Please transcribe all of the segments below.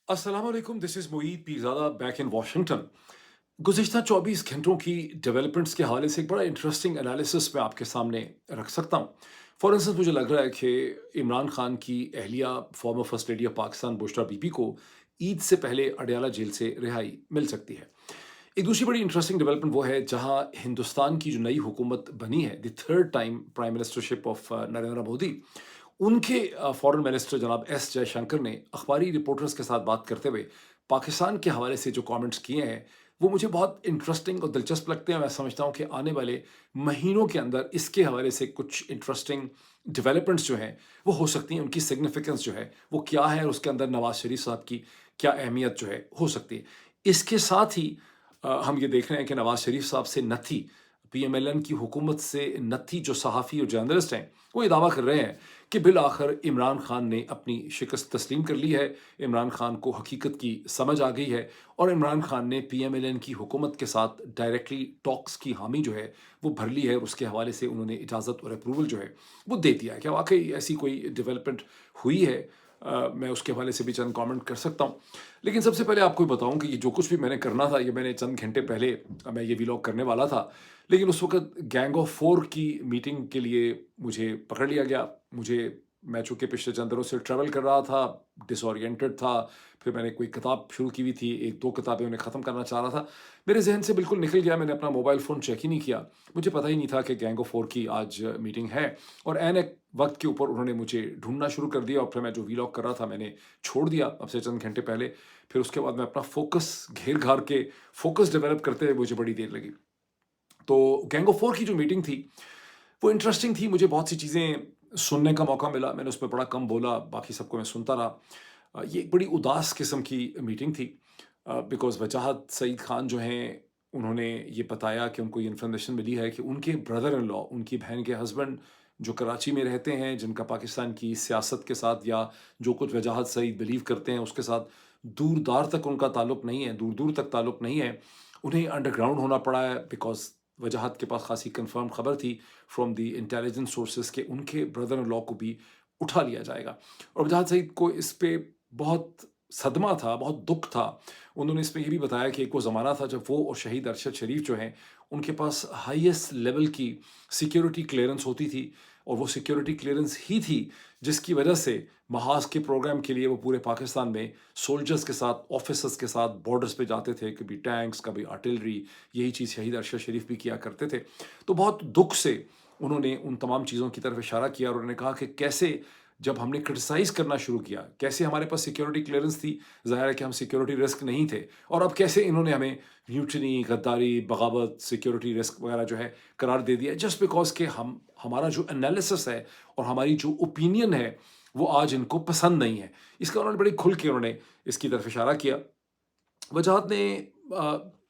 अस्सलामुअलैकुम, this is Moeed Pirzada back in Washington. गुज़िश्ता 24 घंटों की डेवलपमेंट्स के हवाले से एक बड़ा इंटरेस्टिंग एनालिसिस मैं आपके सामने रख सकता हूँ। फॉर इंस्टेंस मुझे लग रहा है कि इमरान खान की अहलिया former first lady of Pakistan Bushra Bibi को ईद से पहले अडयाला जेल से रिहाई मिल सकती है। एक दूसरी बड़ी इंटरेस्टिंग डेवलपमेंट वो है जहाँ हिंदुस्तान की जो नई हुकूमत बनी है, the third time prime ministership of Narendra Modi, उनके फॉरेन मिनिस्टर जनाब एस जयशंकर ने अखबारी रिपोर्टर्स के साथ बात करते हुए पाकिस्तान के हवाले से जो कमेंट्स किए हैं, वो मुझे बहुत इंटरेस्टिंग और दिलचस्प लगते हैं। मैं समझता हूँ कि आने वाले महीनों के अंदर इसके हवाले से कुछ इंटरेस्टिंग डेवलपमेंट्स जो हैं वो हो सकती हैं। उनकी सिग्निफिकेंस जो है वो क्या है और उसके अंदर नवाज शरीफ साहब की क्या अहमियत जो है हो सकती है। इसके साथ ही हम ये देख रहे हैं कि नवाज शरीफ साहब से नत्थी, पीएमएलएन की हुकूमत से नत्थी जो सहाफ़ी और जर्नलिस्ट हैं, वो ये दावा कर रहे हैं कि बिल आखिर इमरान खान ने अपनी शिकस्त तस्लीम कर ली है। इमरान खान को हकीकत की समझ आ गई है और इमरान खान ने पीएमएलएन की हुकूमत के साथ डायरेक्टली टॉक्स की हामी जो है वो भर ली है और उसके हवाले से उन्होंने इजाज़त और अप्रूवल जो है वो दे दिया है। क्या वाकई ऐसी कोई डेवलपमेंट हुई है? मैं उसके हवाले से भी चंद कमेंट कर सकता हूँ। लेकिन सबसे पहले आपको ये बताऊँ कि ये जो कुछ भी मैंने करना था, ये मैंने चंद घंटे पहले मैं ये व्लॉग करने वाला था। लेकिन उस वक़्त गैंग ऑफ 4 की मीटिंग के लिए मुझे पकड़ लिया गया। मैं चूँकि पिछले चंद दिनों से ट्रैवल कर रहा था, डिसओरिएंटेड था, फिर मैंने कोई किताब शुरू की हुई थी, 1-2 किताबें उन्हें ख़त्म करना चाह रहा था। मेरे ज़हन से बिल्कुल निकल गया, मैंने अपना मोबाइल फ़ोन चेक ही नहीं किया। मुझे पता ही नहीं था कि गैंग ऑफ 4 की आज मीटिंग है और ऐन एक वक़्त के ऊपर उन्होंने मुझे ढूँढना शुरू कर दिया और फिर मैं जो व्लॉग कर रहा था, मैंने छोड़ दिया अब से चंद घंटे पहले। फिर उसके बाद मैं अपना फ़ोकस घेर-घार के फ़ोकस डेवलप करते हुए मुझे बड़ी देर लगी। तो गैंग ऑफ 4 की जो मीटिंग थी, वो इंटरेस्टिंग थी। मुझे बहुत सी चीज़ें सुनने का मौका मिला। मैंने उसमें बड़ा कम बोला, बाकी सबको मैं सुनता रहा। ये एक बड़ी उदास किस्म की मीटिंग थी बिकॉज़ वजाहत सईद खान जो हैं, उन्होंने ये बताया कि उनको ये इन्फॉर्मेशन मिली है कि उनके ब्रदर इन लॉ, उनकी बहन के हस्बैंड जो कराची में रहते हैं, जिनका पाकिस्तान की सियासत के साथ या जो कुछ वजाहत सईद बिलीव करते हैं, उसके साथ दूर-दार तक उनका ताल्लुक नहीं है, दूर-दूर तक ताल्लुक नहीं है। उन्हें अंडरग्राउंड होना पड़ा है बिकॉज़ वजाहत के पास खासी कन्फर्म खबर थी फ्रॉम द इंटेलिजेंस सोर्सेस के उनके ब्रदर इन लॉ को भी उठा लिया जाएगा। और वजाहत सईद को इस पे बहुत सदमा था, बहुत दुःख था। उन्होंने इसमें ये भी बताया कि एक वो ज़माना था जब वो और शहीद अरशद शरीफ जो हैं, उनके पास हाईएस्ट लेवल की सिक्योरिटी क्लीयरेंस होती थी और वो सिक्योरिटी क्लीयरेंस ही थी जिसकी वजह से महाज के प्रोग्राम के लिए वो पूरे पाकिस्तान में सोल्जर्स के साथ, ऑफिसर्स के साथ बॉर्डर्स पे जाते थे, कभी टैंक्स, कभी आर्टिलरी। यही चीज़ शहीद अरशद शरीफ भी किया करते थे। तो बहुत दुःख से उन्होंने उन तमाम चीज़ों की तरफ इशारा किया और उन्होंने कहा कि कैसे जब हमने क्रिटिसाइज़ करना शुरू किया, कैसे हमारे पास सिक्योरिटी क्लीयरेंस थी, ज़ाहिर है कि हम सिक्योरिटी रिस्क नहीं थे और अब कैसे इन्होंने हमें म्यूटिनी, गद्दारी, बगावत, सिक्योरिटी रिस्क वगैरह जो है करार दे दिया जस्ट बिकॉज़ कि हम हमारा जो एनालिसिस है और हमारी जो ओपिनियन है, वो आज इनको पसंद नहीं है। इसका उन्होंने बड़ी खुल के उन्होंने इसकी तरफ इशारा किया। वजाहत ने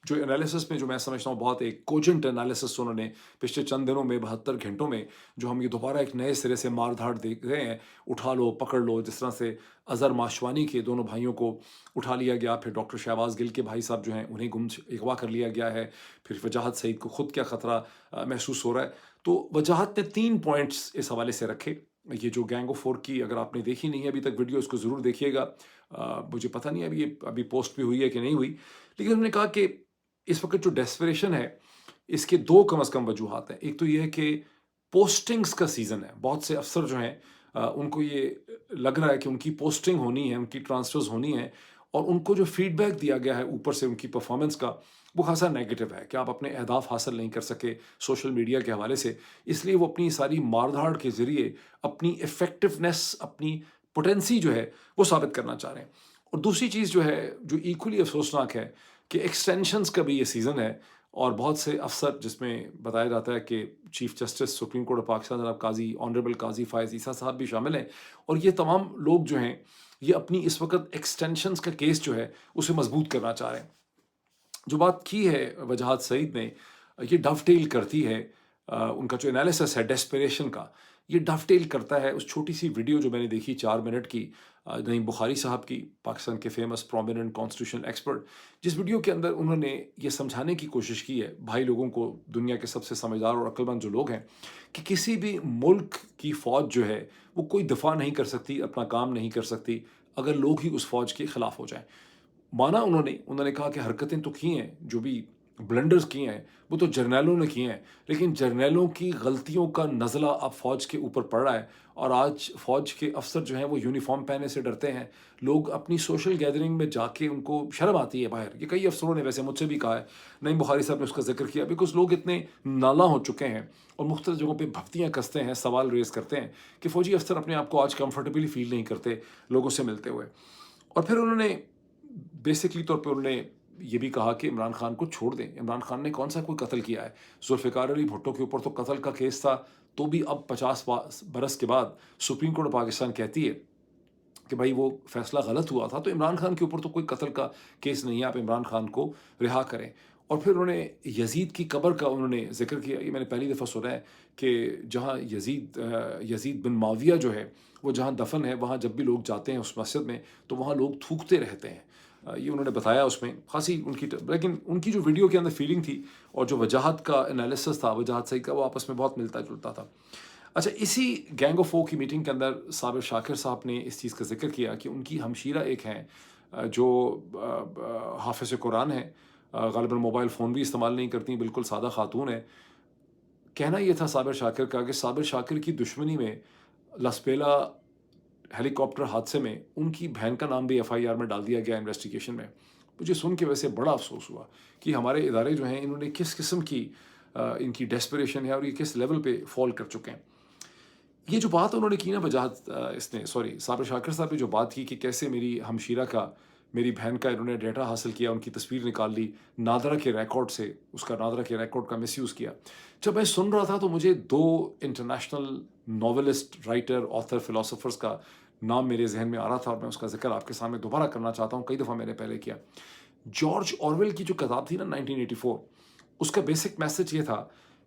जो एनालिसिस में जो मैं समझता हूँ बहुत एक कोजेंट एनालिसिस उन्होंने पिछले चंद दिनों में 72 घंटों में जो हम ये दोबारा एक नए सिरे से मार-धाड़ देख रहे हैं, उठा लो, पकड़ लो, जिस तरह से अज़हर माशवानी के दोनों भाइयों को उठा लिया गया, फिर डॉक्टर शहबाज गिल के भाई साहब जो हैं उन्हें अगवा कर लिया गया है, फिर वजाहत सईद को खुद क्या खतरा महसूस हो रहा है। तो वजाहत ने 3 पॉइंट्स इस हवाले से रखे। ये जो गैंग ऑफ 4 की अगर आपने देखी नहीं है अभी तक वीडियो, इसको ज़रूर देखिएगा। मुझे पता नहीं है अभी पोस्ट भी हुई है कि नहीं हुई। लेकिन उन्होंने कहा कि इस वक़्त जो डेस्परेशन है, इसके 2 कम से कम वजूहात हैं। एक तो ये है कि पोस्टिंग्स का सीज़न है। बहुत से अफ़सर जो हैं उनको ये लग रहा है कि उनकी पोस्टिंग होनी है, उनकी ट्रांसफ़र्स होनी है और उनको जो फ़ीडबैक दिया गया है ऊपर से उनकी परफ़ॉर्मेंस का, वो ख़ासा नेगेटिव है कि आप अपने अहदाफ़ हासिल नहीं कर सके सोशल मीडिया के हवाले से। इसलिए वो अपनी सारी मार-धाड़ के ज़रिए अपनी इफ़ेक्टिवनेस, अपनी पोटेंसी जो है, वो साबित करना चाह रहे हैं। और दूसरी चीज़ जो है, जो इक्वली अफ़सोसनाक है कि एक्सटेंशंस का भी ये सीज़न है और बहुत से अफ़सर जिसमें बताया जाता है कि chief justice supreme court of Pakistan जनाब काज़ी ऑनरेबल काज़ी फ़ायज़ ईसा साहब भी शामिल हैं और ये तमाम लोग जो हैं, ये अपनी इस वक़्त एक्सटेंशंस का केस जो है, उसे मज़बूत करना चाह रहे हैं। जो बात की है वजाहत सईद ने, ये डवटेल करती है उनका जो एनालिसिस है डेस्परेशन का, ये डवटेल करता है उस छोटी सी वीडियो जो मैंने देखी 4 मिनट की, नईम बुखारी साहब की, पाकिस्तान के फेमस प्रोमिनेंट कॉन्स्टिट्यूशनल एक्सपर्ट, जिस वीडियो के अंदर उन्होंने ये समझाने की कोशिश की है भाई लोगों को, दुनिया के सबसे समझदार और अक्लमंद जो लोग हैं, कि किसी भी मुल्क की फ़ौज जो है वो कोई दफ़ा नहीं कर सकती, अपना काम नहीं कर सकती اگر لوگ ہی اس فوج کے خلاف ہو جائیں. مانا انہوں نے کہا کہ حرکتیں تو کی ہیں، جو بھی بلنڈرز کیے ہیں وہ تو جرنیلوں نے کیے ہیں، لیکن جرنیلوں کی غلطیوں کا نزلہ اب فوج کے اوپر پڑ رہا ہے، اور آج فوج کے افسر جو ہیں وہ یونیفارم پہننے سے ڈرتے ہیں. لوگ اپنی سوشل گیدرنگ میں جا کے ان کو شرم آتی ہے باہر. یہ کئی افسروں نے ویسے مجھ سے بھی کہا ہے، نعیم بخاری صاحب نے اس کا ذکر کیا، بیکاز لوگ اتنے نالاں ہو چکے ہیں اور مختلف جگہوں پہ بھپتیاں کستے ہیں، سوال ریز کرتے ہیں کہ فوجی افسر اپنے آپ کو آج کمفرٹیبلی فیل نہیں کرتے لوگوں سے ملتے ہوئے. اور پھر انہوں نے بیسکلی طور پہ انہوں نے یہ بھی کہا کہ عمران خان کو چھوڑ دیں. عمران خان نے کون سا کوئی قتل کیا ہے؟ ذوالفقار علی بھٹو کے اوپر تو قتل کا کیس تھا، تو بھی اب 50 برس کے بعد سپریم کورٹ پاکستان کہتی ہے کہ بھائی وہ فیصلہ غلط ہوا تھا، تو عمران خان کے اوپر تو کوئی قتل کا کیس نہیں ہے، آپ عمران خان کو رہا کریں. اور پھر انہوں نے یزید کی قبر کا انہوں نے ذکر کیا. یہ میں نے پہلی دفعہ سنا ہے کہ جہاں یزید بن معاویہ جو ہے وہ جہاں دفن ہے، وہاں جب بھی لوگ جاتے ہیں اس مسجد میں تو وہاں لوگ تھوکتے رہتے ہیں. یہ انہوں نے بتایا اس میں خاصی ان کی، لیکن ان کی جو ویڈیو کے اندر فیلنگ تھی اور جو وجاہت کا انالیسس تھا، وجاہت صحیح کا، وہ آپس میں بہت ملتا جلتا تھا. اچھا، اسی گینگ آف 4 کی میٹنگ کے اندر صابر شاکر صاحب نے اس چیز کا ذکر کیا کہ ان کی ہمشیرہ ایک ہیں جو حافظ قرآن ہے، غالباً موبائل فون بھی استعمال نہیں کرتی، بالکل سادہ خاتون ہے. کہنا یہ تھا صابر شاکر کا کہ صابر شاکر کی دشمنی میں لسپیلا ہیلی کاپٹر حادثے میں ان کی بہن کا نام بھی FIR میں ڈال دیا گیا انویسٹیگیشن میں. مجھے سن کے ویسے بڑا افسوس ہوا کہ ہمارے ادارے جو ہیں انہوں نے کس قسم کی ان کی ڈیسپریشن ہے اور یہ کس لیول پہ فال کر چکے ہیں. یہ جو بات انہوں نے کی نا وجاہت صابر شاکر صاحب نے جو بات کی کہ کیسے میری ہمشیرہ کا، میری بہن کا انہوں نے ڈیٹا حاصل کیا، ان کی تصویر نکال لی نادرا کے ریکارڈ سے، اس کا نادرا کے ریکارڈ کا مس یوز کیا. جب میں سن رہا تھا تو مجھے 2 international novelist, writer, author, philosophers کا نام میرے ذہن میں آ رہا تھا، اور میں اس کا ذکر آپ کے سامنے دوبارہ کرنا چاہتا ہوں. کئی دفعہ میں نے پہلے کیا. جارج آرویل کی جو کتاب تھی نا 1984، اس کا بیسک میسج یہ تھا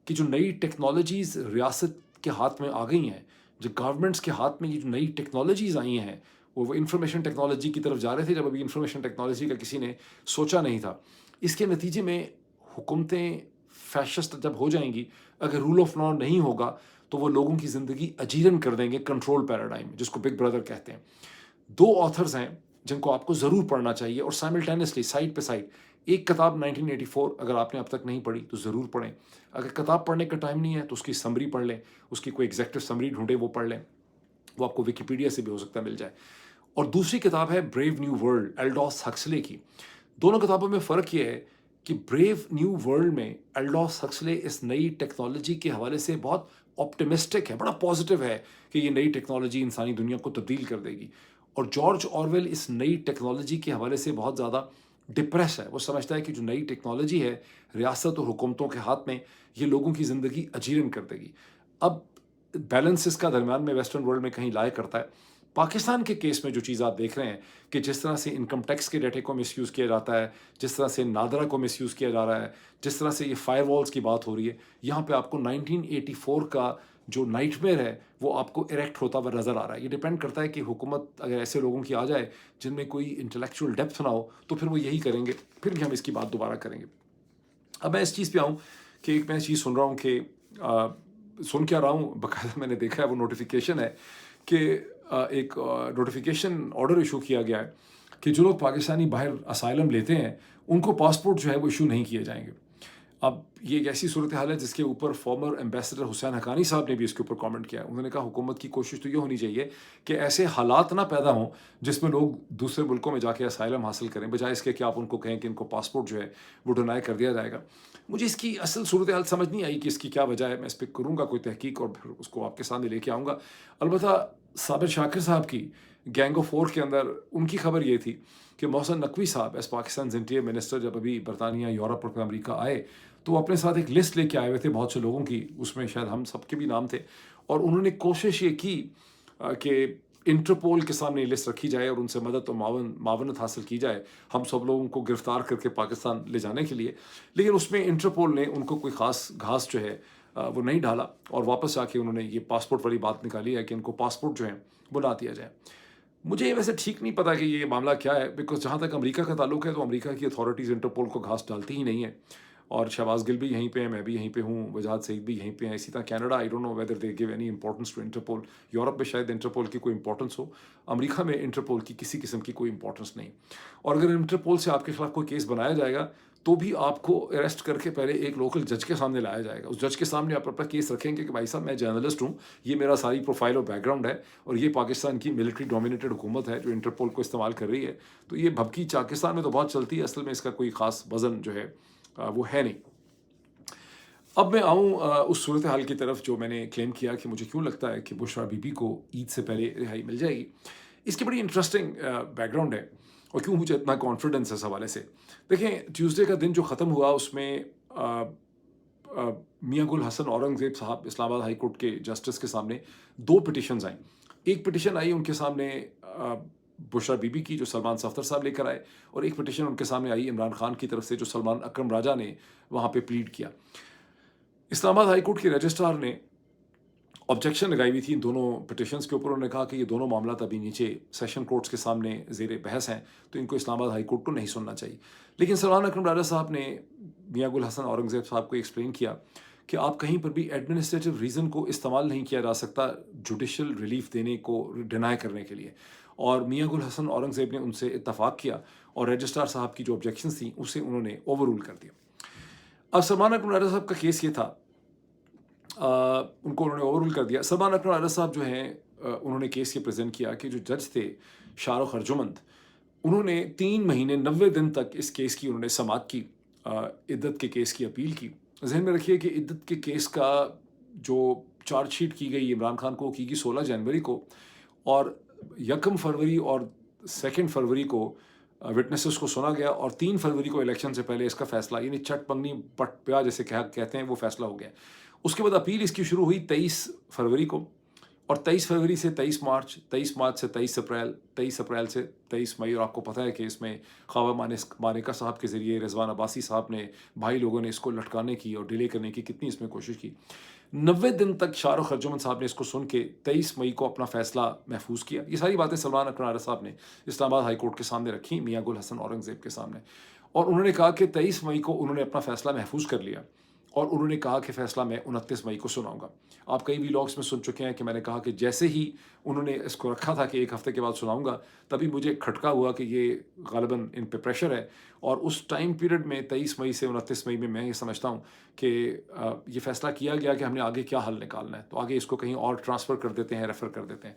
کہ جو نئی ٹیکنالوجیز ریاست کے ہاتھ میں آ گئی ہیں، جو گورنمنٹس کے ہاتھ میں یہ جو نئی ٹیکنالوجیز آئی ہیں، وہ انفارمیشن ٹیکنالوجی کی طرف جا رہے تھے جب ابھی انفارمیشن ٹیکنالوجی کا کسی نے سوچا نہیں تھا. اس کے نتیجے میں حکومتیں فیشسٹ جب ہو جائیں گی، اگر رول آف لا نہیں ہوگا تو وہ لوگوں کی زندگی اجیرن کر دیں گے، کنٹرول پیراڈائم، جس کو بگ بردر کہتے ہیں. 2 آتھرز ہیں جن کو آپ کو ضرور پڑھنا چاہیے، اور سائملٹینیسلی سائڈ پہ سائڈ. ایک کتاب 1984 اگر آپ نے اب تک نہیں پڑھی تو ضرور پڑھیں. اگر کتاب پڑھنے کا ٹائم نہیں ہے تو اس کی سمری پڑھ لیں، اس کی کوئی ایگزیکٹو سمری ڈھونڈے وہ پڑھ لیں، وہ آپ کو ویکیپیڈیا سے بھی ہو سکتا ہے مل جائے. اور دوسری کتاب ہے بریو نیو ورلڈ، ایلڈوس ہکسلے کی. دونوں کتابوں میں فرق یہ ہے کہ بریو نیو ورلڈ میں ایلڈوس ہکسلے اس نئی ٹیکنالوجی کے حوالے سے بہت آپٹمسٹک ہے، بڑا پازیٹیو ہے کہ یہ نئی ٹیکنالوجی انسانی دنیا کو تبدیل کر دے گی. اور جارج آرویل اس نئی ٹیکنالوجی کے حوالے سے بہت زیادہ ڈپریس ہے. وہ سمجھتا ہے کہ جو نئی ٹیکنالوجی ہے ریاست اور حکومتوں کے ہاتھ میں، یہ لوگوں کی زندگی اجیرن کر دے گی. اب بیلنس اس کا درمیان میں ویسٹرن ورلڈ میں کہیں لائے کرتا ہے. پاکستان کے کیس میں جو چیز آپ دیکھ رہے ہیں کہ جس طرح سے انکم ٹیکس کے ڈیٹے کو مس یوز کیا جاتا ہے، جس طرح سے نادرا کو مس یوز کیا جا رہا ہے، جس طرح سے یہ فائر والز کی بات ہو رہی ہے، یہاں پہ آپ کو 1984 کا جو نائٹ میئر ہے وہ آپ کو ایریکٹ ہوتا ہوا نظر آ رہا ہے. یہ ڈیپینڈ کرتا ہے کہ حکومت اگر ایسے لوگوں کی آ جائے جن میں کوئی انٹلیکچوئل ڈیپتھ نہ ہو تو پھر وہ یہی کریں گے. پھر بھی ہم اس کی بات دوبارہ کریں گے. اب میں اس چیز پہ آؤں کہ ایک میں چیز سن رہا ہوں کہ سن کیا رہا ہوں، باقاعدہ میں نے دیکھا ہے وہ نوٹیفیکیشن ہے کہ ایک نوٹیفیکیشن آرڈر ایشو کیا گیا ہے کہ جو لوگ پاکستانی باہر اسائلم لیتے ہیں ان کو پاسپورٹ جو ہے وہ ایشو نہیں کیے جائیں گے. اب یہ ایک ایسی صورتحال ہے جس کے اوپر فارمر ایمبیسڈر حسین حقانی صاحب نے بھی اس کے اوپر کامنٹ کیا. انہوں نے کہا حکومت کی کوشش تو یہ ہونی چاہیے کہ ایسے حالات نہ پیدا ہوں جس میں لوگ دوسرے ملکوں میں جا کے اسائلم حاصل کریں، بجائے اس کے کہ آپ ان کو کہیں کہ ان کو پاسپورٹ جو ہے وہ ڈینائی کر دیا جائے گا. مجھے اس کی اصل صورتحال سمجھ نہیں آئی کہ اس کی کیا وجہ ہے. میں اس پہ کروں گا کوئی تحقیق اور پھر اس کو آپ کے سامنے لے کے آؤں گا. البتہ صابر شاکر صاحب کی گینگ آف 4 کے اندر ان کی خبر یہ تھی کہ محسن نقوی صاحب ایز پاکستان انٹیریئر منسٹر جب ابھی برطانیہ، یورپ اور امریکہ آئے تو وہ اپنے ساتھ ایک لسٹ لے کے آئے ہوئے تھے بہت سے لوگوں کی، اس میں شاید ہم سب کے بھی نام تھے. اور انہوں نے کوشش یہ کی کہ انٹرپول کے سامنے یہ لسٹ رکھی جائے اور ان سے مدد و معاونت حاصل کی جائے ہم سب لوگوں کو گرفتار کر کے پاکستان لے جانے کے لیے. لیکن اس میں انٹرپول نے ان کو کوئی خاص گھاس جو ہے وہ نہیں ڈالا، اور واپس آ کے انہوں نے یہ پاسپورٹ والی بات نکالی ہے کہ ان کو پاسپورٹ جو ہے وہ نہ دیا جائے. مجھے یہ ویسے ٹھیک نہیں پتا کہ یہ معاملہ کیا ہے، بیکاز جہاں تک امریکہ کا تعلق ہے تو امریکہ کی اتھارٹیز انٹرپول کو گھاس ڈالتی ہی نہیں ہے. और शहबाज गिल भी यहीं पे हैं, मैं भी यहीं पे हूँ, वजाहत सईद भी यहीं पे हैं। इसी तरह Canada, I don't know whether they give any importance to Interpol. Europe में शायद इंटरपोल की कोई इंपॉर्टेंस हो, अमेरिका में इंटरपोल की किसी किस्म की कोई इंपॉर्टेंस नहीं। और अगर इंटरपोल से आपके खिलाफ कोई केस बनाया जाएगा तो भी आपको अरेस्ट करके पहले एक लोकल जज के सामने लाया जाएगा। उस जज के सामने आप अपना केस रखेंगे कि भाई साहब मैं जर्नलिस्ट हूँ, ये मेरा सारी प्रोफाइल और बैकग्राउंड है, और ये पाकिस्तान की मिलिट्री डोमिनेटेड हुकूमत है जो इंटरपोल को इस्तेमाल कर रही है। तो ये भभकी पाकिस्तान में तो बहुत चलती है, असल में इसका कोई ख़ास वज़न जो है वो है नहीं। अब मैं आऊँ उस सूरत हाल की तरफ जो मैंने क्लेम किया कि मुझे क्यों लगता है कि बुशरा बीबी को ईद से पहले रिहाई मिल जाएगी। इसकी बड़ी इंटरेस्टिंग बैकग्राउंड है और क्यों मुझे इतना कॉन्फिडेंस है इस हवाले से। देखें, ट्यूसडे का दिन जो ख़त्म हुआ उसमें मियां गुल हसन औरंगज़ेब साहब इस्लामाबाद हाई कोर्ट के जस्टिस के सामने 2 पिटिशन्स आई। एक पिटिशन आई उनके सामने बुशरा बीबी की, जो सलमान सफ्दर साहब लेकर आए, और एक पिटिशन उनके सामने आई इमरान खान की तरफ से, जो सलमान अकरम राजा ने वहाँ पे प्लीड किया। इस्लामाबाद हाई कोर्ट के रजिस्ट्रार ने ऑब्जेक्शन लगाई हुई थी इन दोनों पिटिशन्स के ऊपर। उन्होंने कहा कि ये दोनों मामला अभी नीचे सेशन कोर्ट्स के सामने ज़ेर बहस हैं, तो इनको इस्लामाबाद हाई कोर्ट को नहीं सुनना चाहिए। लेकिन सलमान अकरम राजा साहब ने मियां गुल हसन औरंगज़ेब साहब को एक्सप्लेन किया कि आप कहीं पर भी एडमिनिस्ट्रेटिव रीज़न को इस्तेमाल नहीं किया जा सकता जुडिशल रिलीफ देने को डिनाई करने के लिए। और मियां गुल हसन औरंगज़ेब ने उनसे इत्तफाक किया और रजिस्ट्रार साहब की जो ऑब्जेक्शंस थी उसे उन्होंने ओवर रूल कर दिया। अब सलमान अकरम राजा साहब का केस ये था, उनको उन्होंने ओवररूल कर दिया। सलमान अकरम राजा साहब जो हैं उन्होंने केस ये प्रेजेंट किया कि जो जज थे शाहरुख अर्जुमंद, उन्होंने 3 महीने 90 दिन तक इस केस की उन्होंने समाअत की, इद्दत के केस की अपील की। जहन में रखिए कि इद्दत के केस का जो चार्जशीट की गई इमरान खान को की गई 16 जनवरी को, और 1 फरवरी और 2 फरवरी को विटनेसेस को सुना गया, और 3 फरवरी को इलेक्शन से पहले इसका फैसला, यानी चट पंगनी पट प्या जैसे कहते हैं, वो फैसला हो गया। उसके बाद अपील इसकी शुरू हुई 23 फरवरी को, और 23 फरवरी से 23 मार्च, 23 मार्च से 23 अप्रैल, 23 अप्रैल से 23 मई। और आपको पता है कि इसमें ख्वाबा मानेका साहब के ज़रिए रिजवान अब्बासी साहब ने, भाई लोगों ने इसको लटकाने की और डिले करने की कितनी इसमें कोशिश की। 90 दिन तक शाहरुख अर्जुमन साहब ने इसको सुन के 23 मई को अपना फैसला महफूज किया। ये सारी बातें सलमान अकरम राजा साहब ने इस्लामाबाद हाई कोर्ट के सामने रखी, मियां गुल हसन औरंगज़ेब के सामने, और उन्होंने कहा कि 23 मई को उन्होंने अपना फैसला महफूज कर लिया, और उन्होंने कहा कि फ़ैसला मैं 29 मई को सुनाऊंगा। आप कई व्लॉग्स में सुन चुके हैं कि मैंने कहा कि जैसे ही उन्होंने इसको रखा था कि 1 हफ़्ते के बाद सुनाऊंगा, तभी मुझे खटका हुआ कि ये ग़ालिबन इन पे प्रेशर है। और उस टाइम पीरियड में 23 मई से 29 मई में मैं ये समझता हूँ कि ये फ़ैसला किया गया कि हमने आगे क्या हल निकालना है, तो आगे इसको कहीं और ट्रांसफ़र कर देते हैं, रेफ़र कर देते हैं।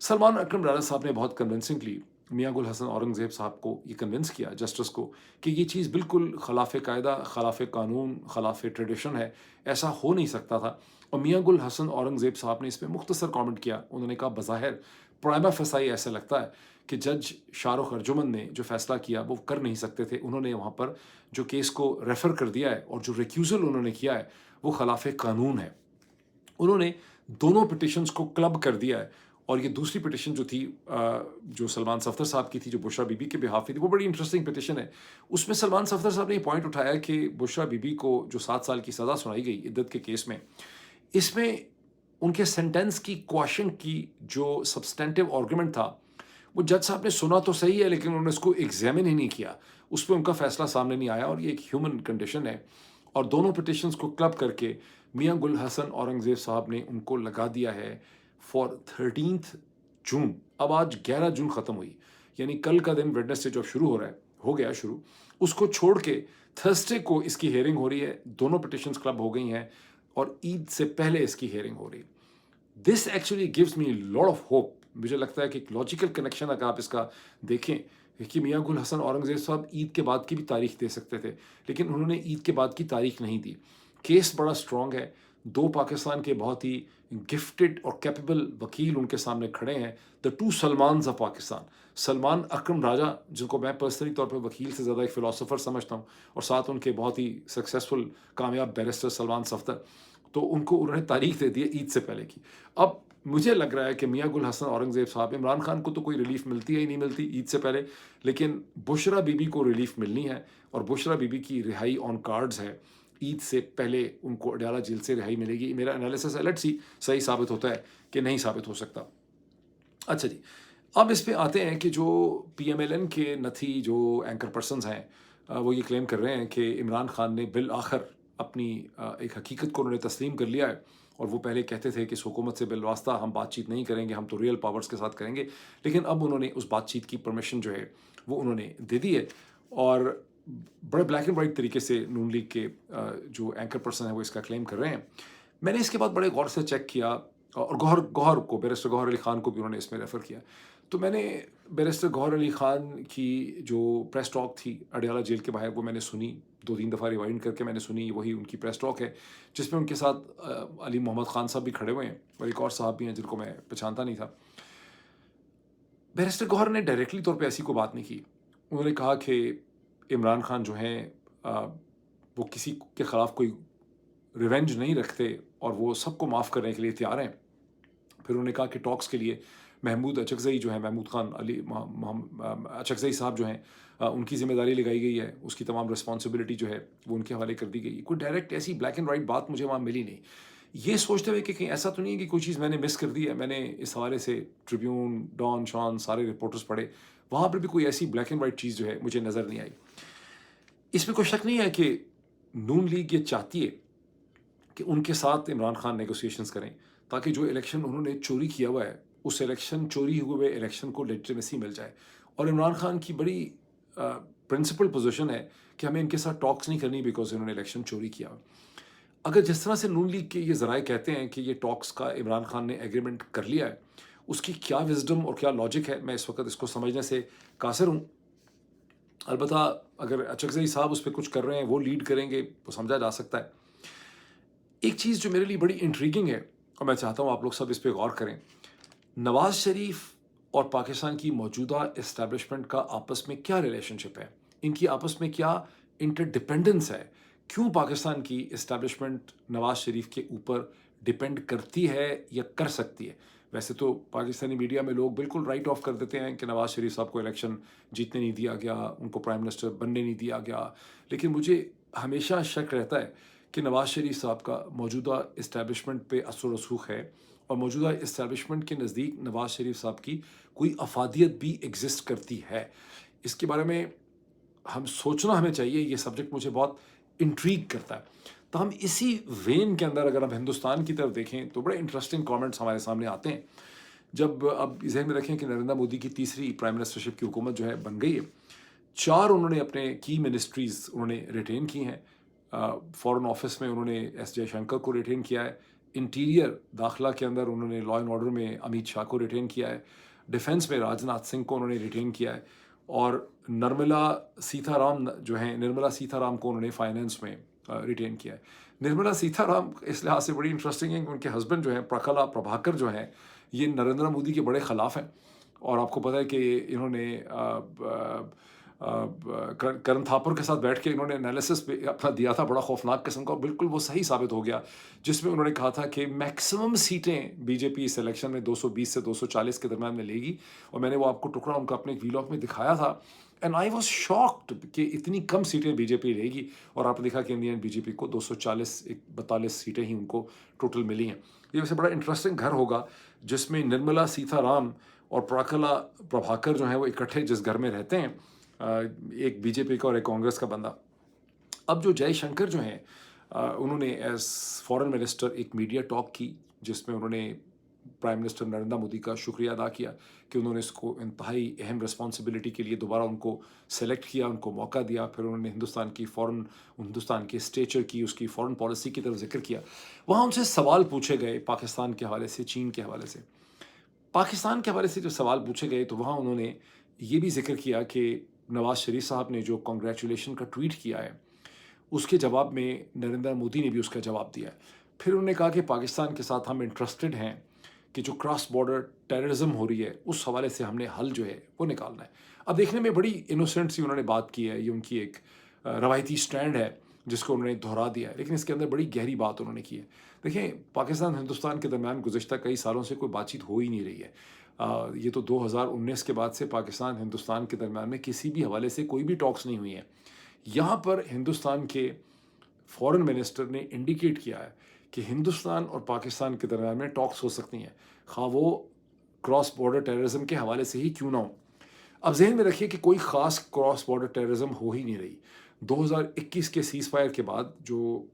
सलमान अकरम राजा साहब ने बहुत कन्विंसिंगली मियां गुल हसन औरंगज़ेब साहब को ये कन्विंस किया, जस्टिस को, कि ये चीज़ बिल्कुल खिलाफ़ कायदा, खिलाफ़ कानून, खिलाफ़ ट्रेडिशन है, ऐसा हो नहीं सकता था। और मियां गुल हसन औरंगज़ेब साहब ने इस पर मुख्तसर कमेंट किया। उन्होंने कहा बज़ाहिर प्राइमा फेसाई ऐसा लगता है कि जज शाहरुख अर्जुमन ने जो फ़ैसला किया वो कर नहीं सकते थे। उन्होंने वहाँ पर जो केस को रेफ़र कर दिया है और जो रिक्यूज़ल उन्होंने किया है वो खिलाफ़ कानून है। उन्होंने दोनों पिटिशन्स को क्लब कर दिया है। और ये दूसरी पिटिशन जो थी, जो सलमान सफ्दर साहब की थी, जो बुशरा बीबी के बिहाफ पे थी, वो बड़ी इंटरेस्टिंग पिटिशन है। उसमें सलमान सफ्दर साहब ने ये पॉइंट उठाया कि बुशरा बीबी को जो 7 साल की सज़ा सुनाई गई इद्दत के केस में, इसमें उनके सेंटेंस की क्वेश्चन की जो सब्सटेंटिव आर्गुमेंट था, वो जज साहब ने सुना तो सही है, लेकिन उन्होंने उसको एग्जामिन ही नहीं किया, उस पर उनका फैसला सामने नहीं आया, और ये एक ह्यूमन कंडीशन है। और दोनों पिटिशन्स को क्लब करके मियां गुल हसन औरंगज़ेब साहब ने उनको लगा दिया है फॉर 13 जून। अब आज 11 जून ख़त्म हुई, यानी कल का दिन वेडनेसडे जो शुरू हो रहा है, हो गया शुरू, उसको छोड़ के थर्सडे को इसकी हेयरिंग हो रही है। दोनों पिटिशन्स क्लब हो गई हैं और ईद से पहले इसकी हेयरिंग हो रही है। This actually gives me lot of hope. मुझे लगता है कि एक लॉजिकल कनेक्शन अगर आप इसका देखें कि मियां गुल हसन औरंगज़ेब साहब ईद के बाद की भी तारीख दे सकते थे, लेकिन उन्होंने ईद के बाद की तारीख नहीं दी। केस बड़ा स्ट्रॉन्ग है, 2 पाकिस्तान के बहुत ही गिफ्टेड और कैपेबल वकील उनके सामने खड़े हैं, द 2 सलमान्स ऑफ पाकिस्तान। सलमान अकरम राजा, जिनको मैं पर्सनली तौर पर वकील से ज़्यादा एक फ़िलासफ़र समझता हूँ, और साथ उनके बहुत ही सक्सेसफुल कामयाब बैरिस्टर सलमान सफ्दर, तो उनको उन्होंने तारीख दे दी है ईद से पहले की। अब मुझे लग रहा है कि मियां गुल हसन औरंगज़ेब साहब, इमरान खान को तो कोई रिलीफ मिलती है ही नहीं मिलती ईद से पहले, लेकिन बुशरा बीबी को रिलीफ मिलनी है, और बुशरा बीबी की रिहाई ऑन कार्ड्स है। ईद से पहले उनको अडयाला जेल से रिहाई मिलेगी। मेरा एनालिसिस अलर्ट सी सही साबित होता है कि नहीं साबित हो सकता। अच्छा जी, अब इस पे आते हैं कि जो PMLN के नथी जो एंकर पर्सन्स हैं, وہ یہ क्लेम कर रहे हैं कि इमरान खान ने बिल-आखिर अपनी एक हकीकत को उन्होंने तस्लीम कर लिया है। और वो पहले कहते थे कि इस हुकूमत से बिलवास्ता हम बातचीत नहीं करेंगे, हम तो रियल पावर्स के साथ करेंगे। लेकिन अब उन्होंने उस बातचीत की परमिशन जो है वो उन्होंने दे दी है। और बड़े ब्लैक एंड वाइट तरीके से नून लीग के जो एंकर पर्सन है वो इसका क्लेम कर रहे हैं। मैंने इसके बाद बड़े गौर से चेक किया, और गौहर गौहर को, बैरिस्टर गौहर अली खान को भी उन्होंने इसमें रेफ़र किया। तो मैंने बैरिस्टर गौहर अली खान की जो प्रेस टॉक थी अडयाला जेल के बाहर, वो मैंने सुनी, 2-3 दफ़ा रिवाइंड करके मैंने सुनी। वही उनकी प्रेस टॉक है जिसमें उनके साथ अली मोहम्मद खान साहब भी खड़े हुए हैं और एक और साहब भी हैं जिनको मैं पहचानता नहीं था। बैरिस्टर गौहर ने डायरेक्टली तौर पे ऐसी कोई बात नहीं की। उन्होंने कहा कि इमरान खान जो हैं वो किसी के ख़िलाफ़ कोई रिवेंज नहीं रखते और वो सबको माफ़ करने के लिए तैयार हैं। फिर उन्होंने कहा कि टॉक्स के लिए महमूद अचकज़ई जो है, महमूद खान अली अचकज़ई साहब जो हैं, उनकी ज़िम्मेदारी लगाई गई है, उसकी तमाम रिस्पॉन्सिबिलिटी जो है वो उनके हवाले कर दी गई। कोई डायरेक्ट ऐसी ब्लैक एंड वाइट बात मुझे वहाँ मिली नहीं। ये सोचते हुए कि कहीं ऐसा तो नहीं है कि कोई चीज़ मैंने मिस कर दी है। मैंने इस हवाले से ट्रिब्यून, डॉन, शॉन सारे रिपोर्टर्स पढ़े, वहाँ पर भी कोई ऐसी ब्लैक एंड वाइट चीज़ जो है मुझे नज़र नहीं आई। इसमें कोई शक नहीं है कि नून लीग ये चाहती है कि उनके साथ इमरान खान नेगोशिएशंस करें ताकि जो इलेक्शन उन्होंने चोरी किया हुआ है, उस इलेक्शन चोरी हुए इलेक्शन को लेजिटिमेसी मिल जाए। और इमरान खान की बड़ी प्रिंसिपल पोजीशन है कि हमें इनके साथ टॉक्स नहीं करनी बिकॉज इन्होंने इलेक्शन चोरी किया। अगर जिस तरह से नून लीग के ये ज़राए कहते हैं कि ये टॉक्स का इमरान खान ने एग्रीमेंट कर लिया है, उसकी क्या विजडम और क्या लॉजिक है, मैं इस वक्त इसको समझने से कासिर हूँ। अलबत्ता अगर अचकज़ई साहब उस पर कुछ कर रहे हैं, वो लीड करेंगे, वो समझा जा सकता है। एक चीज़ जो मेरे लिए बड़ी इंट्रीगिंग है और मैं चाहता हूँ आप लोग सब इस पे गौर करें, नवाज़ शरीफ और पाकिस्तान की मौजूदा इस्टेब्लिशमेंट का आपस में क्या रिलेशनशिप है? इनकी आपस में क्या इंटरडिपेंडेंस है? क्यों पाकिस्तान की इस्टेब्लिशमेंट नवाज़ शरीफ के ऊपर डिपेंड करती है या कर सकती है? वैसे तो पाकिस्तानी मीडिया में लोग बिल्कुल राइट ऑफ कर देते हैं कि नवाज़ शरीफ साहब को इलेक्शन जीतने नहीं दिया गया, उनको प्राइम मिनिस्टर बनने नहीं दिया गया। लेकिन मुझे हमेशा शक रहता है कि नवाज़ शरीफ साहब का मौजूदा इस्टेब्लिशमेंट पे असर रसूख है और मौजूदा इस्टेब्लिशमेंट के नज़दीक नवाज़ शरीफ साहब की कोई अफादियत भी एग्जिस्ट करती है। इसके बारे में हम सोचना हमें चाहिए। ये सब्जेक्ट मुझे बहुत इंट्रीग करता है। तो हम इसी वेन के अंदर अगर हम हिंदुस्तान की तरफ देखें तो बड़े इंटरेस्टिंग कमेंट्स हमारे सामने आते हैं। जब अब ज़हन में रखें कि नरेंद्र मोदी की तीसरी प्राइम मिनिस्टरशिप की हुकूमत जो है बन गई है, 4 उन्होंने अपने की मिनिस्ट्रीज़ उन्होंने रिटेन की हैं। फ़ॉरेन ऑफिस में उन्होंने एस जयशंकर को रिटेन किया है। इंटीरियर दाखिला के अंदर उन्होंने लॉ एंड ऑर्डर में अमित शाह को रिटेन किया है। डिफेंस में राजनाथ सिंह को उन्होंने रिटेन किया है। और निर्मला सीताराम को उन्होंने फाइनेंस में रिटेन किया है। निर्मला सीताराम इस लिहाज से बड़ी इंटरेस्टिंग है कि उनके हस्बैंड जो हैं प्रकला प्रभाकर जो हैं, ये नरेंद्र मोदी के बड़े ख़िलाफ़ हैं। और आपको पता है कि इन्होंने करण थापर के साथ बैठ के इन्होंने एनालिसिस पे अपना दिया था बड़ा खौफनाक किस्म का, और बिल्कुल वो सही साबित हो गया, जिसमें उन्होंने कहा था कि मैक्सिमम सीटें बीजेपी इस इलेक्शन में 220 से 240 के दरम्यान में लेगी। और मैंने वो आपको टुकड़ा उनका अपने एक वीलॉग में दिखाया था, एंड आई वाज शॉक्ड कि इतनी कम सीटें बीजेपी लेगी। और आपने देखा कि इंडियन बीजेपी को 242 सीटें ही उनको टोटल मिली हैं। ये वैसे बड़ा इंटरेस्टिंग घर होगा जिसमें निर्मला सीताराम और प्रकला प्रभाकर जो हैं वो इकट्ठे जिस घर में रहते हैं, एक बीजेपी का और एक कांग्रेस का बंदा। अब जो जयशंकर जो हैं, उन्होंने एज फॉरेन मिनिस्टर एक मीडिया टॉक की जिसमें उन्होंने प्राइम मिनिस्टर नरेंद्र मोदी का शुक्रिया अदा किया कि उन्होंने इसको इंतहाई अहम रिस्पॉन्सिबिलिटी के लिए दोबारा उनको सेलेक्ट किया, उनको मौका दिया। फिर उन्होंने हिंदुस्तान की स्टेचर की, उसकी फॉरेन पॉलिसी की तरफ जिक्र किया। वहाँ उनसे सवाल पूछे गए पाकिस्तान के हवाले से, चीन के हवाले से। पाकिस्तान के हवाले से जो सवाल पूछे गए तो वहाँ उन्होंने ये भी जिक्र किया कि नवाज़ शरीफ साहब ने जो कांग्रेचुलेशन का ट्वीट किया है, उसके जवाब में नरेंद्र मोदी ने भी उसका जवाब दिया है। फिर उन्होंने कहा कि पाकिस्तान के साथ हम इंटरेस्टेड हैं कि जो क्रॉस बॉर्डर टेररिज्म हो रही है उस हवाले से हमने हल जो है वो निकालना है। अब देखने में बड़ी इनोसेंट सी उन्होंने बात की है, ये उनकी एक रवायती स्टैंड है जिसको उन्होंने दोहरा दिया है, लेकिन इसके अंदर बड़ी गहरी बात उन्होंने की है। देखें, पाकिस्तान हिंदुस्तान के दरमियान गुज़श्ता कई सालों से कोई बातचीत हो ही नहीं रही है। ये तो 2019 के बाद से पाकिस्तान हिंदुस्तान के दरमियान में किसी भी हवाले से कोई भी टॉक्स नहीं हुई है। यहाँ पर हिंदुस्तान के फॉरेन मिनिस्टर ने इंडिकेट किया है कि हिंदुस्तान और पाकिस्तान के दरमियान में टॉक्स हो सकती हैं, खा वो क्रॉस बॉर्डर टेररिज्म के हवाले से ही क्यों ना हो। अब ज़हन में रखिए कि कोई ख़ास क्रॉस बॉर्डर टेररिज़्म हो ही नहीं रही। 2021 के सीज़ फायर के बाद जो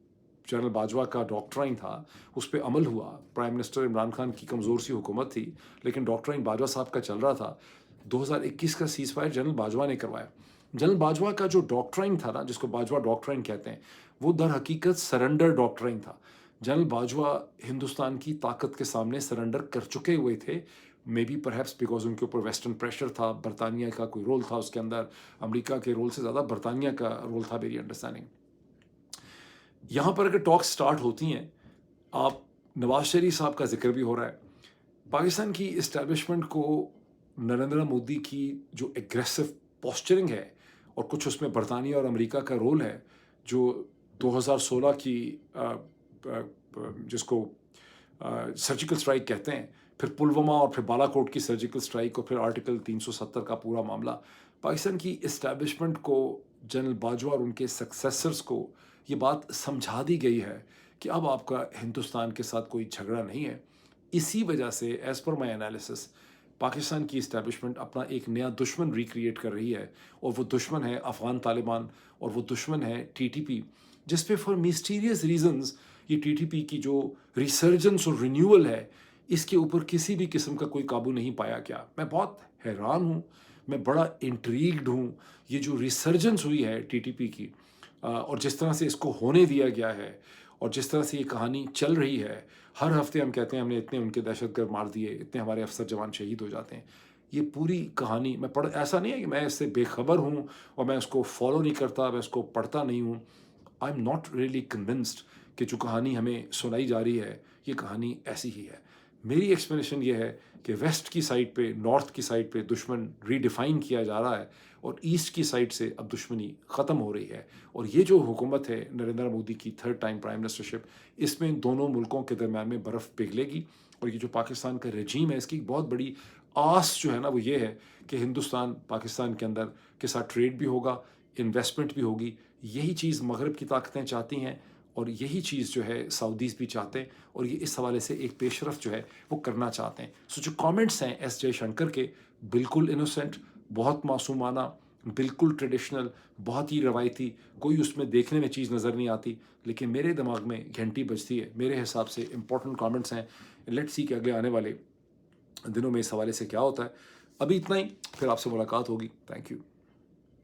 जनरल बाजवा का डॉक्ट्राइन था, उस पे अमल हुआ। प्राइम मिनिस्टर इमरान खान की कमज़ोर सी हुकूमत थी, लेकिन डॉक्ट्राइन बाजवा साहब का चल रहा था। 2021 का सीज़ फायर जनरल बाजवा ने करवाया। जनरल बाजवा का जो डॉक्ट्राइन था ना, जिसको बाजवा डॉक्ट्राइन कहते हैं, वो दर हकीकत सरेंडर डॉक्ट्राइन था। जनरल बाजवा हिंदुस्तान की ताकत के सामने सरेंडर कर चुके हुए थे। मे बी परहैप्स बिकॉज़ उनके ऊपर वेस्टर्न प्रेशर था, बरतानिया का कोई रोल था उसके अंदर, अमेरिका के रोल से ज़्यादा बरतानिया का रोल था मेरी अंडरस्टैंडिंग। यहाँ पर अगर टॉक्स स्टार्ट होती हैं, आप नवाज़ शरीफ साहब का ज़िक्र भी हो रहा है। पाकिस्तान की एस्टैब्लिशमेंट को नरेंद्र मोदी की जो एग्रेसिव पोस्चरिंग है और कुछ उसमें बरतानिया और अमेरिका का रोल है, जो 2016 की जिसको सर्जिकल स्ट्राइक कहते हैं, फिर पुलवामा और फिर बालाकोट की सर्जिकल स्ट्राइक और फिर आर्टिकल 370 का पूरा मामला, पाकिस्तान की एस्टैब्लिशमेंट को, जनरल बाजवा और उनके सक्सेसर्स को ये बात समझा दी गई है कि अब आपका हिंदुस्तान के साथ कोई झगड़ा नहीं है। इसी वजह से as per my analysis Pakistan की इस्टेब्लिशमेंट अपना एक नया दुश्मन रिक्रिएट कर रही है, और वो दुश्मन है अफ़गान तालिबान, और वो दुश्मन है टीटीपी, जिस पे फॉर मिस्टीरियस रीजंस ये टीटीपी की जो रिसर्जेंस और रिन्यूअल है, इसके ऊपर किसी भी किस्म का कोई काबू नहीं पाया गया। मैं बहुत हैरान हूँ, मैं बड़ा इंट्रीग्ड हूँ। ये जो रिसर्जेंस हुई है टीटीपी की, और जिस तरह से इसको होने दिया गया है, और जिस तरह से ये कहानी चल रही है, हर हफ्ते हम कहते हैं हमने इतने उनके दहशतगर्द मार दिए, इतने हमारे अफसर जवान शहीद हो जाते हैं। ये पूरी कहानी मैं पढ़ ऐसा नहीं है कि मैं इससे बेखबर हूँ और मैं इसको फॉलो नहीं करता, मैं इसको पढ़ता नहीं हूँ। I am not really convinced कि जो कहानी हमें सुनाई जा रही है, ये कहानी ऐसी ही है। मेरी एक्सप्लेनेशन ये है कि वेस्ट की साइड पे, नॉर्थ की साइड पे दुश्मन रीडिफाइन किया जा रहा है, और ईस्ट की साइड से अब दुश्मनी ख़त्म हो रही है। और ये जो हुकूमत है नरेंद्र मोदी की, थर्ड टाइम प्राइम मिनिस्टरशिप, इसमें दोनों मुल्कों के दरम्यान में बर्फ़ पिघलेगी। और ये जो पाकिस्तान का रजीम है, इसकी एक बहुत बड़ी आस जो है ना, वो ये है कि हिंदुस्तान पाकिस्तान के अंदर के साथ ट्रेड भी होगा, इन्वेस्टमेंट भी होगी। यही चीज़ मगरब की ताकतें चाहती हैं, और यही चीज़ जो है सऊदीज़ भी चाहते हैं, और ये इस हवाले से एक पेशरफ जो है वो करना चाहते हैं। सो जो कमेंट्स हैं एस जयशंकर के, बिल्कुल इनोसेंट, बहुत मासूमाना, बिल्कुल ट्रेडिशनल, बहुत ही रवायती, कोई उसमें देखने में चीज़ नज़र नहीं आती, लेकिन मेरे दिमाग में घंटी बजती है। मेरे हिसाब से इंपॉर्टेंट कमेंट्स हैं। लेट्स सी कि अगले आने वाले दिनों में इस हवाले से क्या होता है। अभी इतना ही, फिर आपसे मुलाकात होगी। Thank you.